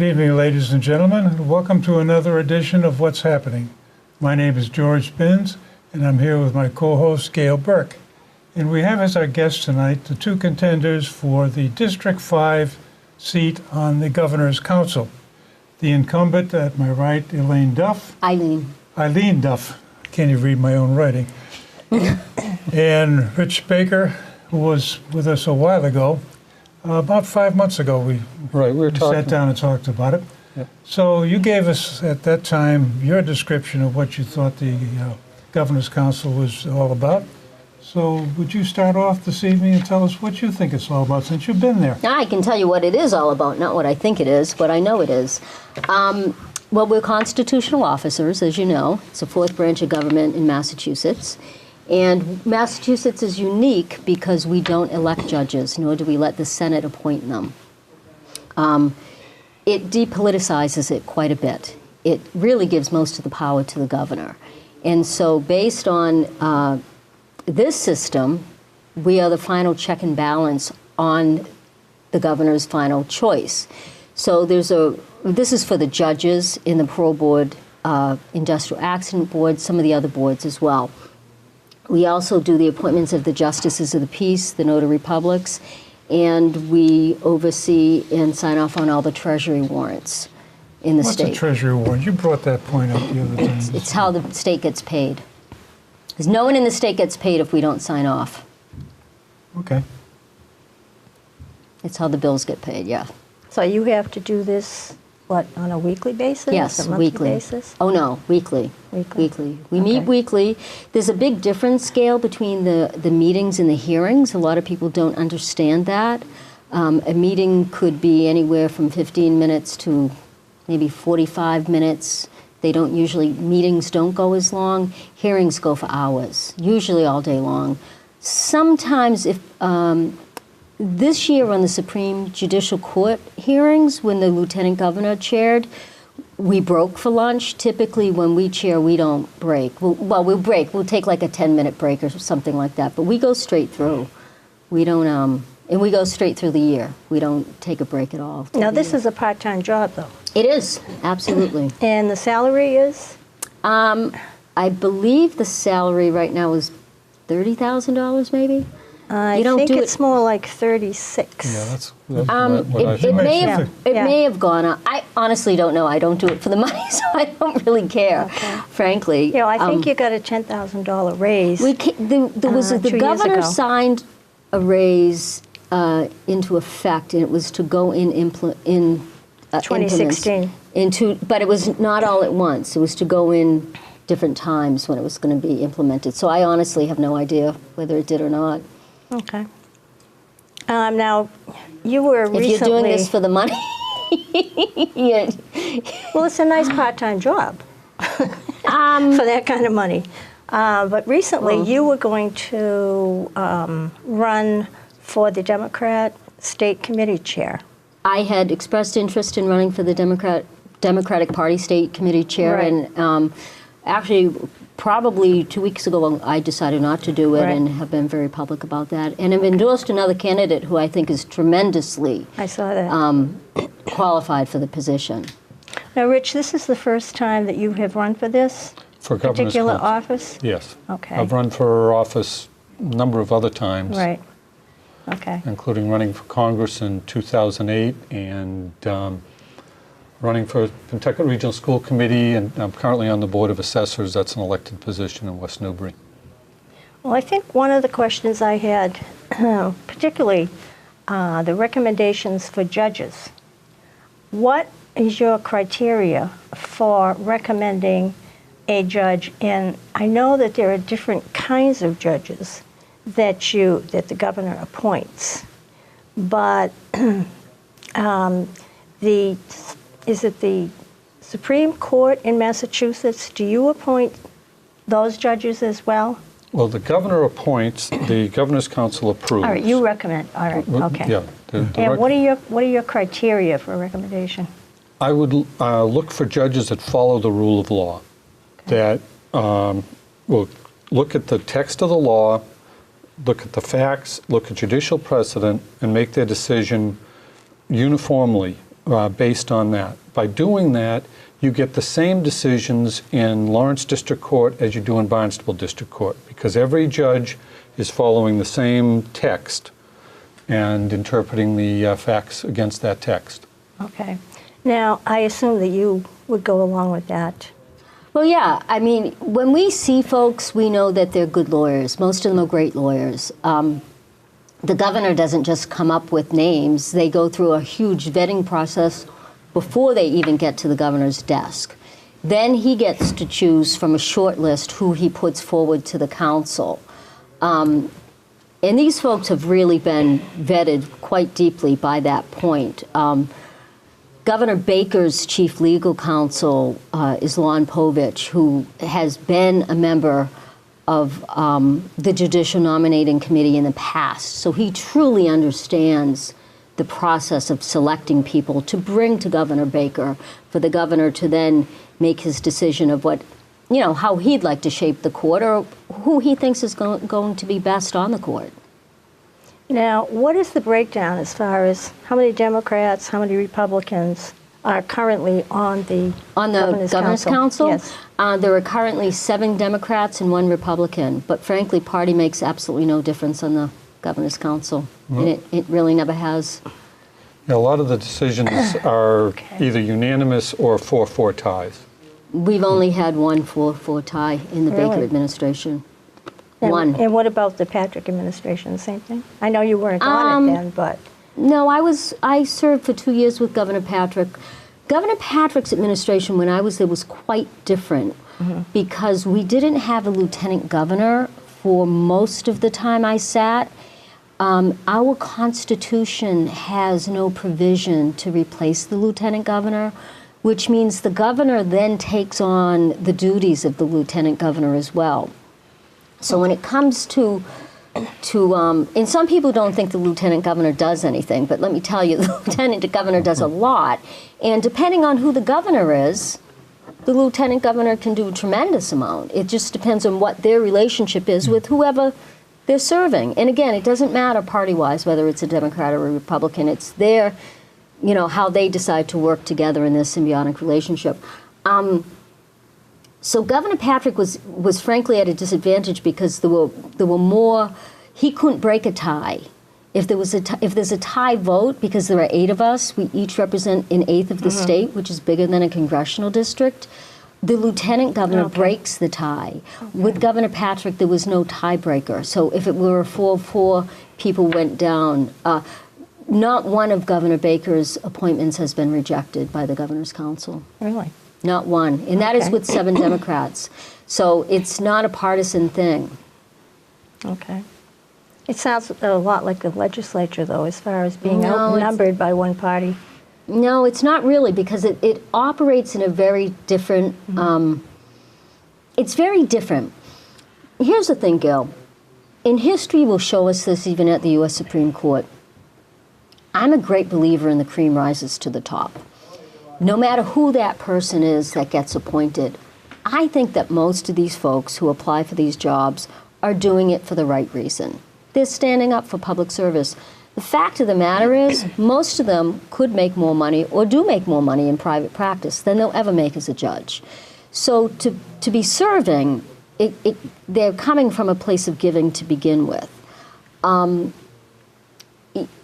Good evening, ladies and gentlemen, and welcome to another edition of What's Happening. My name is George Binns, and I'm here with my co-host, Gail Burke. And we have as our guests tonight the two contenders for the District 5 seat on the Governor's Council. The incumbent at my right, Eileen Duff. Eileen Duff. I can't even read my own writing. And Rich Baker, who was with us a while ago. About 5 months ago, we sat down and talked about it. Yep. So you gave us at that time your description of what you thought the Governor's Council was all about. So would you start off this evening and tell us what you think it's all about since you've been there? I can tell you what it is all about, not what I think it is, what I know it is. Well, we're constitutional officers, as you know. It's the fourth branch of government in Massachusetts. And Massachusetts is unique because we don't elect judges, nor do we let the Senate appoint them. It depoliticizes it quite a bit. It really gives most of the power to the governor. And so based on this system, we are the final check and balance on the governor's final choice. So this is for the judges in the parole board, industrial accident board, some of the other boards as well. We also do the appointments of the justices of the peace, the notary publics, and we oversee and sign off on all the treasury warrants in the state. What's a treasury warrant? You brought that point up the other time. It's how the state gets paid. Because no one in the state gets paid if we don't sign off. Okay. It's how the bills get paid, yeah. So you have to do this, what, on a weekly basis? Yes, a monthly weekly. basis? Oh, no, weekly. Weekly. We meet weekly. There's a big difference scale between the meetings and the hearings. A lot of people don't understand that. A meeting could be anywhere from 15 minutes to maybe 45 minutes. Meetings don't go as long. Hearings go for hours, usually all day long. Sometimes if, this year on the Supreme Judicial Court hearings, when the Lieutenant Governor chaired, we broke for lunch. Typically, when we chair, we don't break. We'll break. We'll take like a 10-minute break or something like that. But we go straight through. We don't, and we go straight through the year. We don't take a break at all. Now, this is a part-time job, though. It is, absolutely. And the salary is? I believe the salary right now is $30,000, maybe. I think it's more like 36. Yeah, that's what I think. It may have gone up. I honestly don't know. I don't do it for the money, so I don't really care, frankly. You know, I think you got a $10,000 raise. The governor signed a raise into effect, and it was to go in 2016. But it was not all at once. It was to go in different times when it was going to be implemented. So I honestly have no idea whether it did or not. Okay. Now, you were recently... If you're doing this for the money... yeah. Well, it's a nice part-time job for that kind of money. But recently, you were going to run for the Democrat State Committee Chair. I had expressed interest in running for the Democratic Party State Committee Chair, right. And actually... Probably 2 weeks ago, I decided not to do it, right. And have been very public about that. And I've endorsed another candidate who I think is tremendously qualified for the position. Now, Rich, this is the first time that you have run for this particular office? Yes. Okay. I've run for office a number of other times. Right. Okay. Including running for Congress in 2008 and running for Pentucket Regional School Committee, and I'm currently on the Board of Assessors. That's an elected position in West Newbury. Well, I think one of the questions I had, particularly the recommendations for judges. What is your criteria for recommending a judge? And I know that there are different kinds of judges that the governor appoints, but is it the Supreme Court in Massachusetts? Do you appoint those judges as well? Well, the governor appoints, the Governor's Council approves. All right, you recommend. All right, okay. Yeah. And what are your criteria for a recommendation? I would look for judges that follow the rule of law, that will look at the text of the law, look at the facts, look at judicial precedent, and make their decision uniformly based on that. By doing that, you get the same decisions in Lawrence District Court as you do in Barnstable District Court, because every judge is following the same text and interpreting the facts against that text. Okay. Now, I assume that you would go along with that. Well, yeah. I mean, when we see folks, we know that they're good lawyers. Most of them are great lawyers. The governor doesn't just come up with names. They go through a huge vetting process before they even get to the governor's desk. Then he gets to choose from a short list who he puts forward to the council. And these folks have really been vetted quite deeply by that point. Governor Baker's chief legal counsel is Lon Povich, who has been a member of the Judicial Nominating Committee in the past. So he truly understands the process of selecting people to bring to Governor Baker for the governor to then make his decision of what, how he'd like to shape the court or who he thinks is going to be best on the court. Now, what is the breakdown as far as how many Democrats, how many Republicans are currently on the Governor's Council? Yes. There are currently 7 Democrats and 1 Republican, but frankly, party makes absolutely no difference on the Governor's Council, and it really never has. Yeah, a lot of the decisions are either unanimous or 4-4 ties. We've only had one 4-4 tie in the Baker administration. One. And what about the Patrick administration, the same thing? I know you weren't on it then, but... No, I served for 2 years with Governor Patrick. Governor Patrick's administration, when I was there, was quite different because we didn't have a lieutenant governor for most of the time I sat. Our Constitution has no provision to replace the lieutenant governor, which means the governor then takes on the duties of the lieutenant governor as well. So when it comes to and some people don't think the lieutenant governor does anything, but let me tell you, the lieutenant governor does a lot. And depending on who the governor is, the lieutenant governor can do a tremendous amount. It just depends on what their relationship is with whoever they're serving. And again, it doesn't matter party-wise whether it's a Democrat or a Republican. It's their, how they decide to work together in this symbiotic relationship. So Governor Patrick was frankly at a disadvantage because there were more. He couldn't break a tie. If there's a tie vote, because there are 8 of us, we each represent an 1/8 of the state, which is bigger than a congressional district. The lieutenant governor breaks the tie. With Governor Patrick, there was no tiebreaker. So if it were a 4-4, people went down. Not one of Governor Baker's appointments has been rejected by the Governor's Council. Really? Not one. And that is with 7 Democrats. So it's not a partisan thing. Okay. It sounds a lot like the legislature, though, as far as being outnumbered by one party. No, it's not really, because it operates in a very different, it's very different. Here's the thing, Gil. And history will show us this even at the U.S. Supreme Court. I'm a great believer in the cream rises to the top. No matter who that person is that gets appointed, I think that most of these folks who apply for these jobs are doing it for the right reason. They're standing up for public service. The fact of the matter is, most of them could make more money or do make more money in private practice than they'll ever make as a judge. So to be serving, they're coming from a place of giving to begin with.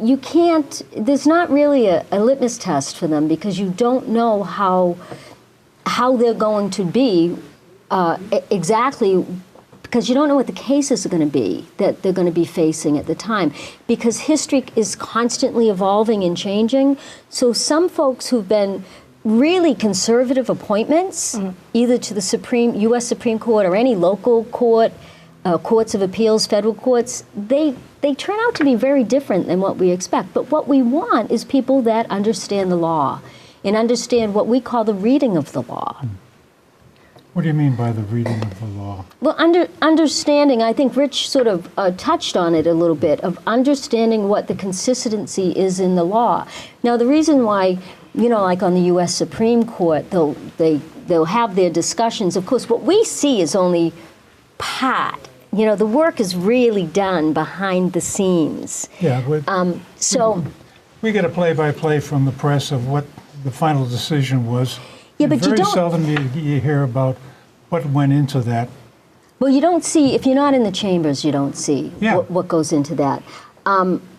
You can't, there's not really a litmus test for them because you don't know how they're going to be exactly, because you don't know what the cases are going to be that they're going to be facing at the time, because history is constantly evolving and changing. So some folks who've been really conservative appointments, either to the U.S. Supreme Court or any local court, courts of appeals, federal courts, they turn out to be very different than what we expect. But what we want is people that understand the law and understand what we call the reading of the law. What do you mean by the reading of the law? Well, understanding, I think Rich sort of touched on it a little bit, of understanding what the consistency is in the law. Now, the reason why, like on the U.S. Supreme Court, they'll have their discussions. Of course, what we see is only part. The work is really done behind the scenes. Yeah. we get a play-by-play from the press of what the final decision was. Yeah, And but you very don't- seldom you hear about what went into that. Well, you don't see, if you're not in the chambers, you don't see Yeah. what goes into that.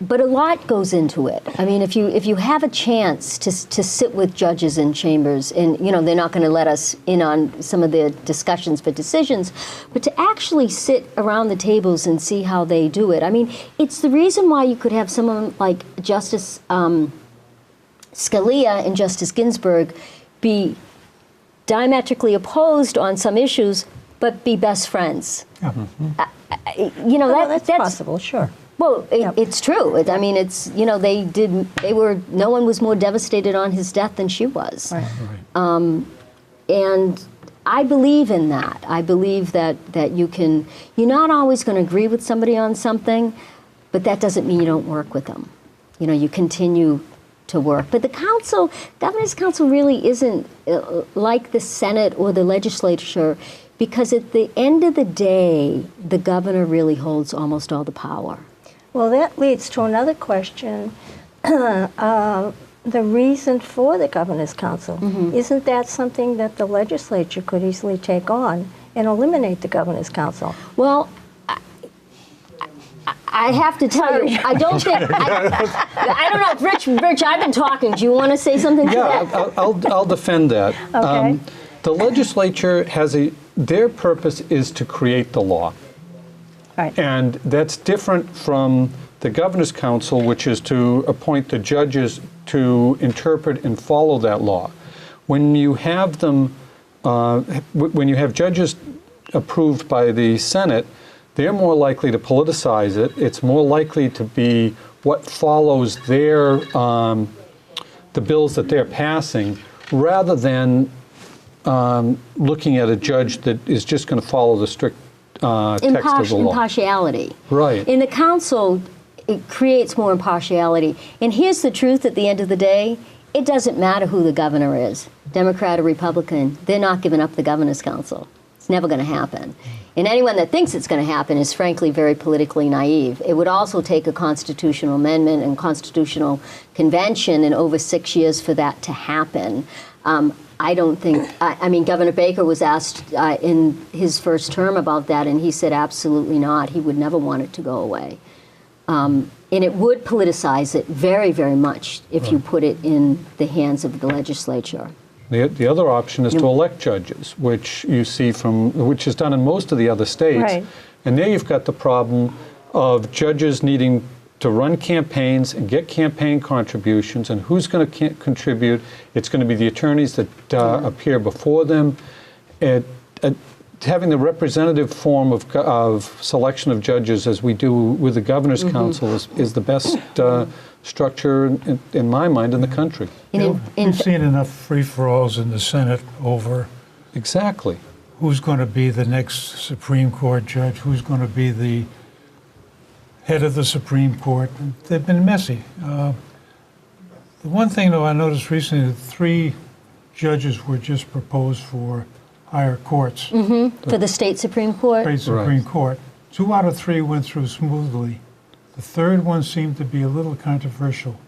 But a lot goes into it. I mean, if you have a chance to sit with judges in chambers, and they're not going to let us in on some of their discussions for decisions, but to actually sit around the tables and see how they do it. I mean, it's the reason why you could have someone like Justice Scalia and Justice Ginsburg be diametrically opposed on some issues, but be best friends. Yeah. That's possible, sure. Well, it's true. I mean, it's, no one was more devastated on his death than she was. Right. And I believe in that. I believe that you're not always going to agree with somebody on something, but that doesn't mean you don't work with them. You continue to work. But the governor's council really isn't like the Senate or the legislature, because at the end of the day, the governor really holds almost all the power. Well, that leads to another question. The reason for the governor's council, isn't that something that the legislature could easily take on and eliminate the governor's council? Well, I have to tell you, I don't think, I don't know, Rich, I've been talking. Do you want to say something to that? Yeah, I'll defend that. Okay. The legislature their purpose is to create the law. Right. And that's different from the governor's council, which is to appoint the judges to interpret and follow that law. When you have them, when you have judges approved by the Senate, they're more likely to politicize it. It's more likely to be what follows the bills that they're passing, rather than looking at a judge that is just going to follow the strict text of the law. Impartiality. Right. In the council, it creates more impartiality. And here's the truth at the end of the day. It doesn't matter who the governor is, Democrat or Republican. They're not giving up the governor's council. It's never going to happen. And anyone that thinks it's going to happen is frankly very politically naive. It would also take a constitutional amendment and constitutional convention in over 6 years for that to happen. I don't think, I mean, Governor Baker was asked in his first term about that, and he said absolutely not. He would never want it to go away. And it would politicize it very, very much if you put it in the hands of the legislature. The other option is to elect judges, which you see which is done in most of the other states. Right. And there you've got the problem of judges needing to run campaigns and get campaign contributions, and who's going to contribute? It's going to be the attorneys that appear before them. Having the representative form of selection of judges, as we do with the governor's council, is the best structure, in my mind, in the country. We've seen enough free-for-alls in the Senate over Exactly. who's going to be the next Supreme Court judge, who's going to be the head of the Supreme Court. They've been messy. The one thing, though, I noticed recently, 3 judges were just proposed for higher courts. For the state Supreme Court? State Supreme Court. 2 out of 3 went through smoothly. The third one seemed to be a little controversial.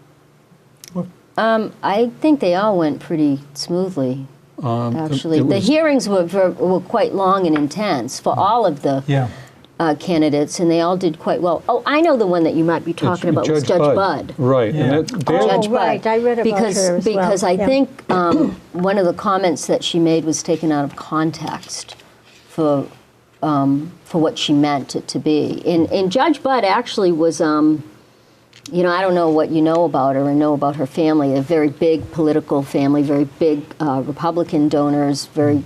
I think they all went pretty smoothly, actually. The hearings were quite long and intense for all of the candidates, and they all did quite well. Oh, I know the one that you might be talking about was Judge Budd. Right. Yeah. And Judge Budd. Right, I read about her as well. Because I think one of the comments that she made was taken out of context for what she meant it to be. And Judge Budd actually was, I don't know what you know about her and know about her family, a very big political family, very big Republican donors, very,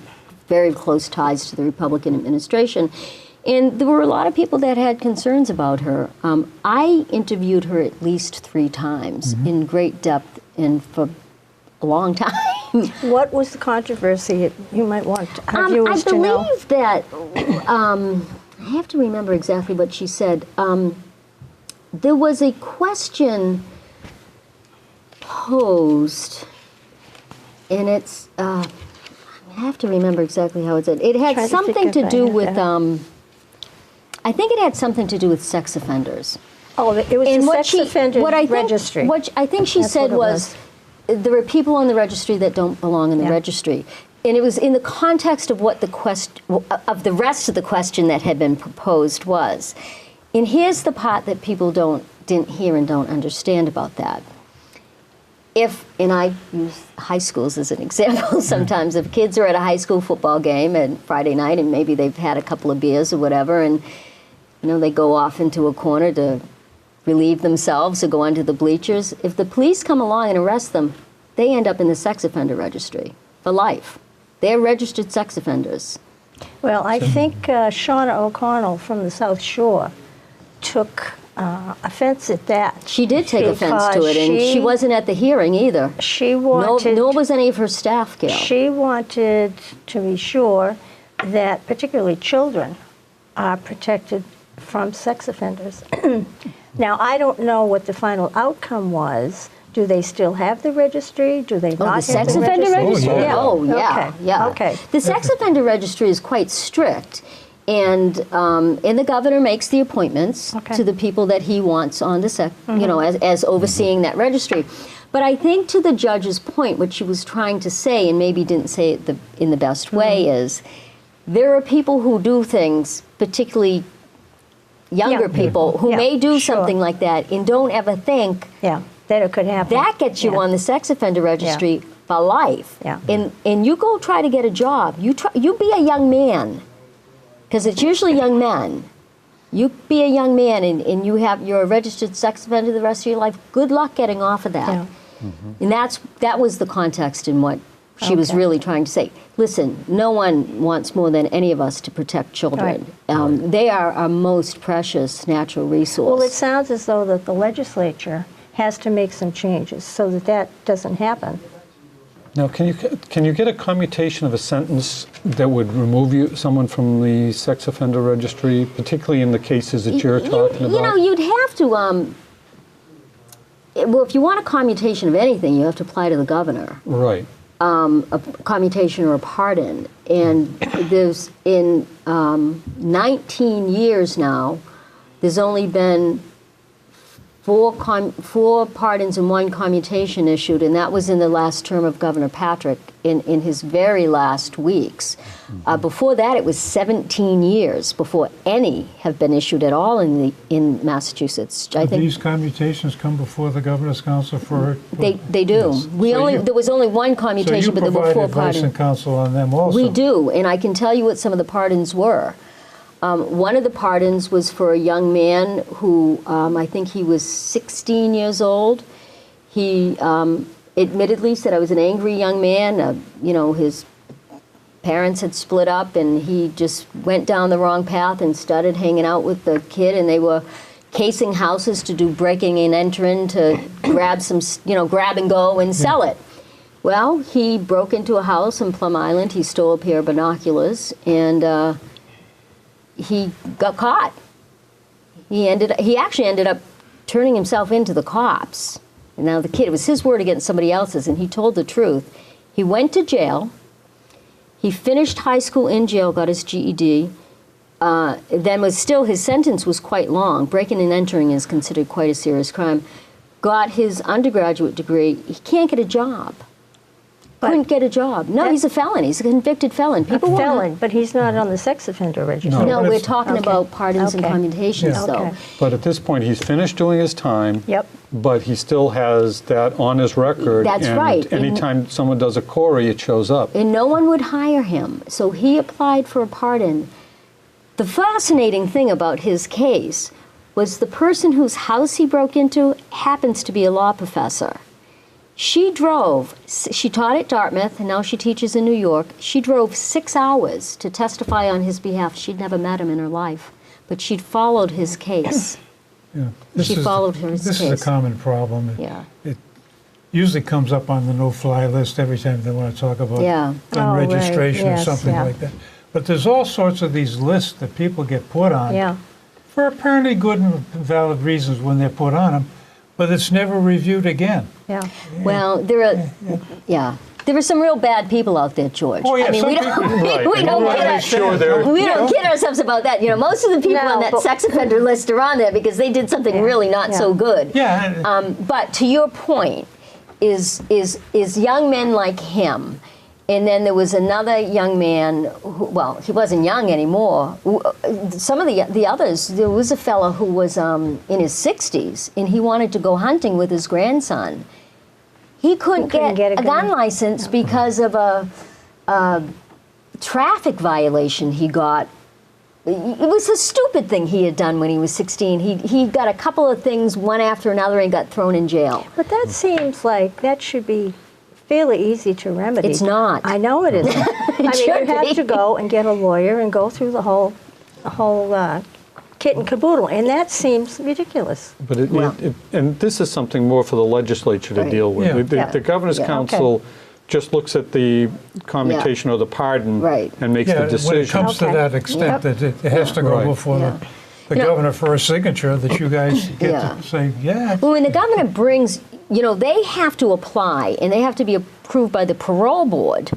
very close ties to the Republican administration. And there were a lot of people that had concerns about her. I interviewed her at least 3 times in great depth and for a long time. What was the controversy you might want our viewers to know? I believe that, I have to remember exactly what she said. There was a question posed, and it's, I have to remember exactly how it said. It had something to do with, I think it had something to do with sex offenders. Oh, it was And the what sex offender registry. What I think she That's said what it was, there are people on the registry that don't belong in the Yeah. registry. And it was in the context of what the of the rest of the question that had been proposed was. And here's the part that people didn't hear and don't understand about that. And I use high schools as an example sometimes, if kids are at a high school football game and Friday night and maybe they've had a couple of beers or whatever, and they go off into a corner to relieve themselves or go onto the bleachers, if the police come along and arrest them, they end up in the sex offender registry for life. They're registered sex offenders. Well, I think Shauna O'Connell from the South Shore took offense at that. She did take offense to it, and she wasn't at the hearing either. She wanted... Nor was any of her staff, Gail. She wanted to be sure that particularly children are protected from sex offenders. Now, I don't know what the final outcome was. Do they still have the registry? Do they not the have sex the offender registry? Oh, yeah. Oh, yeah, Okay. yeah. Okay. The sex offender registry is quite strict, and the governor makes the appointments Okay. to the people that he wants on the as overseeing that registry. But I think to the judge's point, what she was trying to say, and maybe didn't say it in the best way, is there are people who do things, particularly younger people, who may do something like that and don't ever think that it could happen. that gets you on the sex offender registry for life. Yeah. And you go try to get a job. You be a young man, because it's usually young men. You be a young man and you're a registered sex offender the rest of your life. Good luck getting off of that. Yeah. And that was the context in what she was really trying to say. Listen, no one wants more than any of us to protect children. They are our most precious natural resource. Well, it sounds as though that the legislature has to make some changes so that that doesn't happen. Now, can you get a commutation of a sentence that would remove someone from the sex offender registry, particularly in the cases that you're talking about? You'd have to. Well, if you want a commutation of anything, you have to apply to the governor. Right. A commutation or a pardon. And there's, in 19 years now, there's only been four pardons and one commutation issued, and that was in the last term of Governor Patrick in his very last weeks. Before that, it was 17 years before any have been issued at all in Massachusetts. I think these commutations come before the Governor's Council for... They do. Yes. There was only one commutation, but there were four So you provide advice pardons. and counsel on them also? We do, and I can tell you what some of the pardons were. One of the pardons was for a young man who, I think he was 16 years old. He admittedly said, I was an angry young man. His parents had split up, and he just went down the wrong path and started hanging out with the kid, and they were casing houses to do breaking and entering to grab and go and sell it. Well, he broke into a house in Plum Island. He stole a pair of binoculars, and he got caught. He actually ended up turning himself into the cops. And now the kid, it was his word against somebody else's, and he told the truth. He went to jail. He finished high school in jail, got his GED. His sentence was quite long. Breaking and entering is considered quite a serious crime. Got his undergraduate degree. He can't get a job. Couldn't get a job. No, he's a felon. He's a convicted felon. A felon, but he's not on the sex offender registry. No, we're talking about pardons and commutations, though. Okay. But at this point, he's finished doing his time. Yep. But he still has that on his record. That's and right. Anytime someone does a query, it shows up. And no one would hire him, so he applied for a pardon. The fascinating thing about his case was the person whose house he broke into happens to be a law professor. She taught at Dartmouth, and now she teaches in New York. She drove 6 hours to testify on his behalf. She'd never met him in her life, but she'd followed his case. Yeah. This is a common problem. It usually comes up on the no-fly list every time they want to talk about gun registration or something like that. But there's all sorts of these lists that people get put on for apparently good and valid reasons when they're put on them, but it's never reviewed again. Well, there are, There are some real bad people out there, George. Oh, yeah, I mean, some we don't, people- Right. we And don't you wanna kid make sure they're- we don't kid ourselves about that. You know, most of the people No, on that but- sex offender list are on there because they did something really not so good. Yeah. But to your point, is young men like him, and then there was another young man who, well, he wasn't young anymore. Some of the others, there was a fellow who was in his 60s, and he wanted to go hunting with his grandson. He couldn't get a gun license because of a traffic violation he got. It was a stupid thing he had done when he was 16. He got a couple of things, one after another, and got thrown in jail. But that seems like that should be fairly easy to remedy. It's not. I know it isn't. I mean, should you have be. to go and get a lawyer and go through the whole kit and caboodle, and that seems ridiculous. But and this is something more for the legislature to Right. deal with. Yeah. The governor's Yeah, council just looks at the commutation or the pardon Right. and makes Yeah, the decision. when it comes to Okay. that extent, that it has to go Right. before Yeah. the You know- governor for a signature, that you guys get Yeah. to say, yeah. Well, when the governor brings, they have to apply, and they have to be approved by the parole board,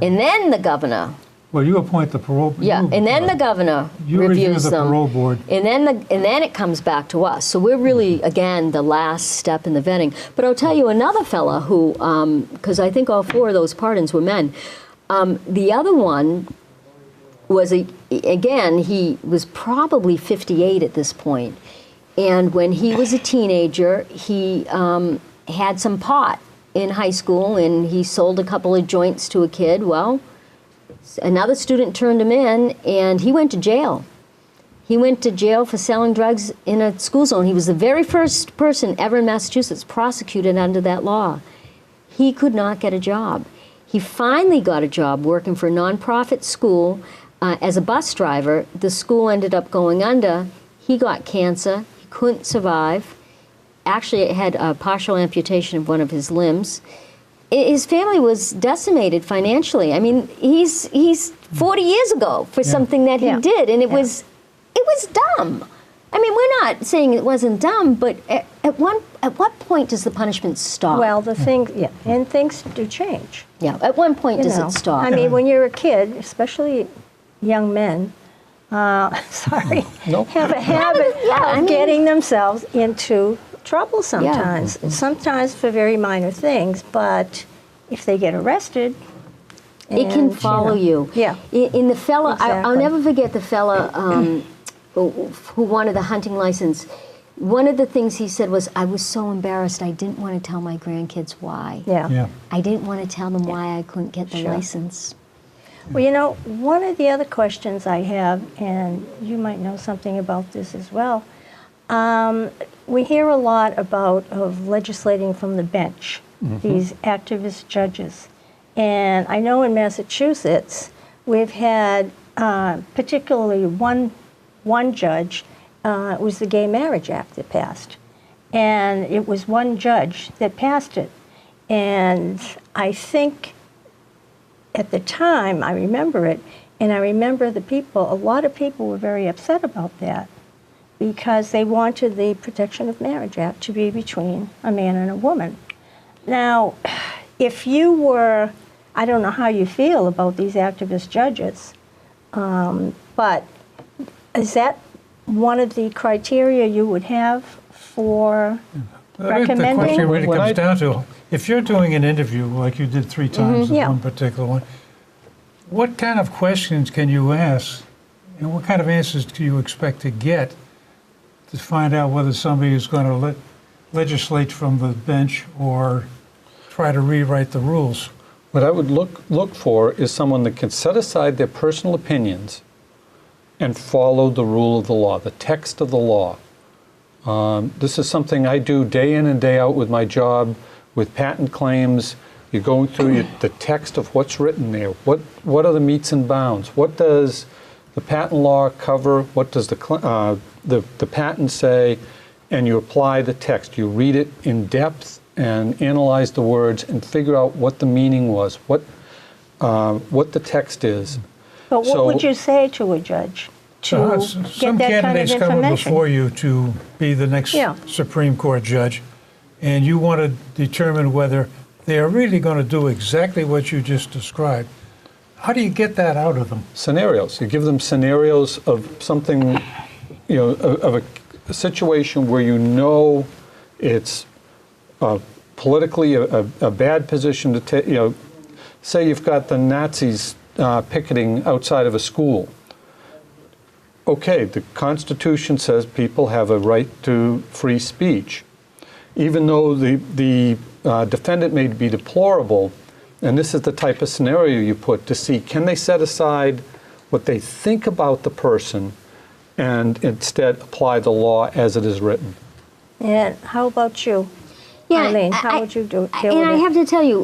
and then the governor, Well, you appoint the parole. and then the governor You review reviews the them, parole board. and then it comes back to us. So we're really, again, the last step in the vetting. But I'll tell you another fella who, because I think all four of those pardons were men. The other one was again, he was probably 58 at this point. And when he was a teenager, he had some pot in high school, and he sold a couple of joints to a kid. Well, another student turned him in, and he went to jail. He went to jail for selling drugs in a school zone. He was the very first person ever in Massachusetts prosecuted under that law. He could not get a job. He finally got a job working for a nonprofit school as a bus driver. The school ended up going under. He got cancer. He couldn't survive. Actually, it had a partial amputation of one of his limbs. His family was decimated financially. I mean, he's 40 years ago for something that he Yeah. did, and it was dumb. I mean, we're not saying it wasn't dumb, but at what point does the punishment stop? Well, and things do change. Yeah, at one point does it stop? I mean, when you're a kid, especially young men, sorry, Nope. have a habit of getting themselves into trouble sometimes. Sometimes for very minor things, but if they get arrested, it can and, follow you. Yeah. In the fella, I'll Exactly. never forget the fella who wanted the hunting license. One of the things he said was, I was so embarrassed, I didn't want to tell my grandkids why. Yeah. I didn't want to tell them why I couldn't get the Sure. license. Well, one of the other questions I have, and you might know something about this as well, we hear a lot of legislating from the bench, these activist judges. And I know in Massachusetts, we've had particularly one judge, it was the Gay Marriage Act that passed. And it was one judge that passed it. And I think at the time, I remember it, and I remember a lot of people were very upset about that because they wanted the Protection of Marriage Act to be between a man and a woman. Now, if you were, I don't know how you feel about these activist judges, but is that one of the criteria you would have for I think the question recommending? really When comes I- down to, if you're doing an interview like you did 3 times in Yeah. one particular one, what kind of questions can you ask, and what kind of answers do you expect to get to find out whether somebody is going to legislate from the bench or try to rewrite the rules? What I would look for is someone that can set aside their personal opinions and follow the rule of the law, the text of the law. This is something I do day in and day out with my job, with patent claims. You're going through the text of what's written there. What are the metes and bounds? What does the patent law cover? What does the patent say? And you apply the text. You read it in depth and analyze the words and figure out what the meaning was, what the text is. But what So- would you say to a judge to Some get that kind of candidates coming information? before you to be the next Yeah. Supreme Court judge, and you want to determine whether they are really going to do exactly what you just described. How do you get that out of them? Scenarios. You give them scenarios of something, of a situation where you know it's politically a bad position to take. Say you've got the Nazis picketing outside of a school. Okay, the Constitution says people have a right to free speech. Even though the defendant may be deplorable, and this is the type of scenario you put to see, can they set aside what they think about the person and instead apply the law as it is written? And how about you? Eileen, how would you deal with it? And I have to tell you,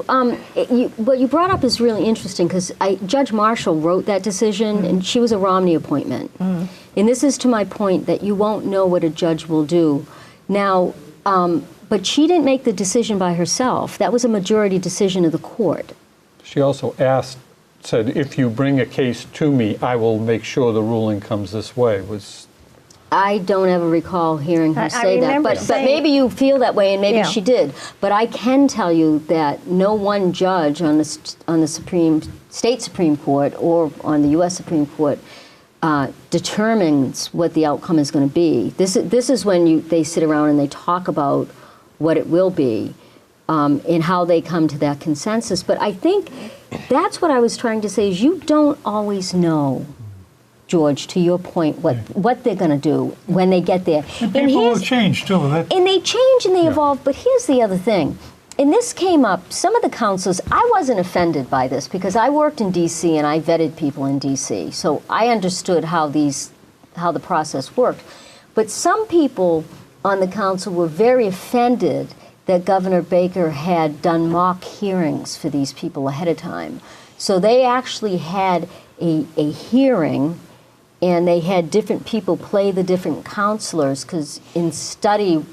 what you brought up is really interesting because Judge Marshall wrote that decision, and she was a Romney appointment. And this is to my point that you won't know what a judge will do. Now, but she didn't make the decision by herself. That was a majority decision of the court. She also said, if you bring a case to me, I will make sure the ruling comes this way. I don't ever recall hearing her say that, but maybe you feel that way, and maybe she did. But I can tell you that no one judge on the state Supreme Court or on the U.S. Supreme Court determines what the outcome is going to be. This is when they sit around and they talk about what it will be and how they come to that consensus. But I think that's what I was trying to say is you don't always know, George, to your point, what they're going to do when they get there. And people will change, too. And they change and they evolve, but here's the other thing. And this came up, some of the counselors, I wasn't offended by this because I worked in D.C. and I vetted people in D.C., so I understood how the process worked. But some people on the council were very offended that Governor Baker had done mock hearings for these people ahead of time. So they actually had a hearing, and they had different people play the different counselors, because in study,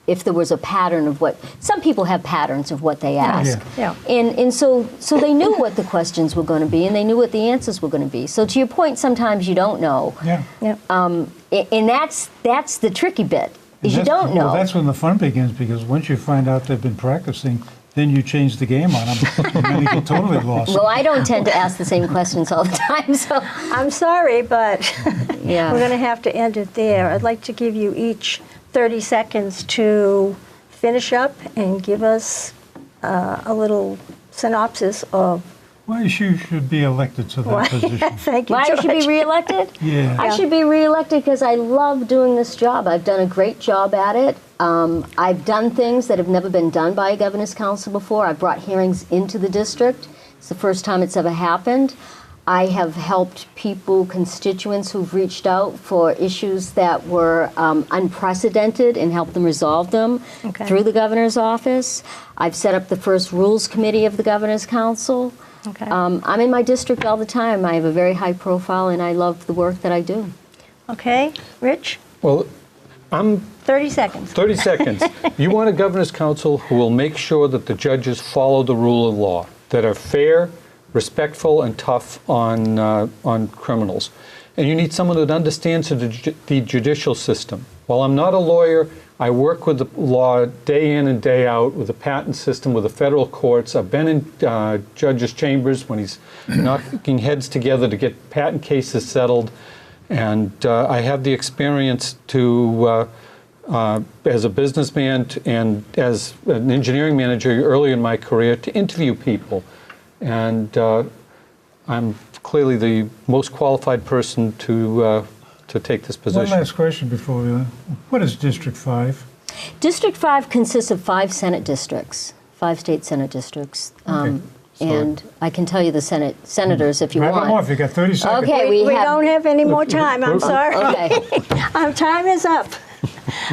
if there was a pattern of what, some people have patterns of what they ask. Yeah. And so they knew what the questions were going to be, and they knew what the answers were going to be. So to your point, sometimes you don't know. Yeah. And that's the tricky bit, is you don't know. Well, that's when the fun begins, because once you find out they've been practicing, then you change the game on them, and then you get totally lost. Well, I don't tend to ask the same questions all the time, so. I'm sorry, but Yeah. we're going to have to end it there. I'd like to give you each 30 seconds to finish up and give us a little synopsis of Why you should be elected to that position. Thank you, Why I should be George. reelected? Yeah. I should be reelected because I love doing this job. I've done a great job at it. I've done things that have never been done by a governor's council before. I've brought hearings into the district. It's the first time it's ever happened. I have helped people, constituents who've reached out for issues that were unprecedented and helped them resolve them through the governor's office. I've set up the first rules committee of the governor's council. Okay. I'm in my district all the time. I have a very high profile, and I love the work that I do. Okay, Rich? Well, I'm 30 seconds. 30 seconds. You want a governor's council who will make sure that the judges follow the rule of law, that are fair, respectful, and tough on criminals. And you need someone that understands the judicial system. While I'm not a lawyer, I work with the law day in and day out with the patent system, with the federal courts. I've been in judges' chambers when he's knocking heads together to get patent cases settled. And I have the experience to, as a businessman and as an engineering manager early in my career, to interview people. And I'm clearly the most qualified person to take this position. One last question before we what is District 5? District 5 consists of 5 Senate districts, 5 state Senate districts. And I can tell you the senators if you Wrap want. them off. You got 30 seconds. Okay, We don't have any more time. I'm sorry. Okay. Our time is up.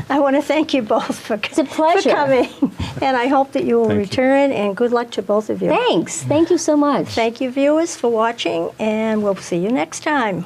I want to thank you both for, It's a pleasure. for coming. And I hope that you will Thank you. return, and good luck to both of you. Thanks. Thank you so much. Thank you, viewers, for watching, and we'll see you next time.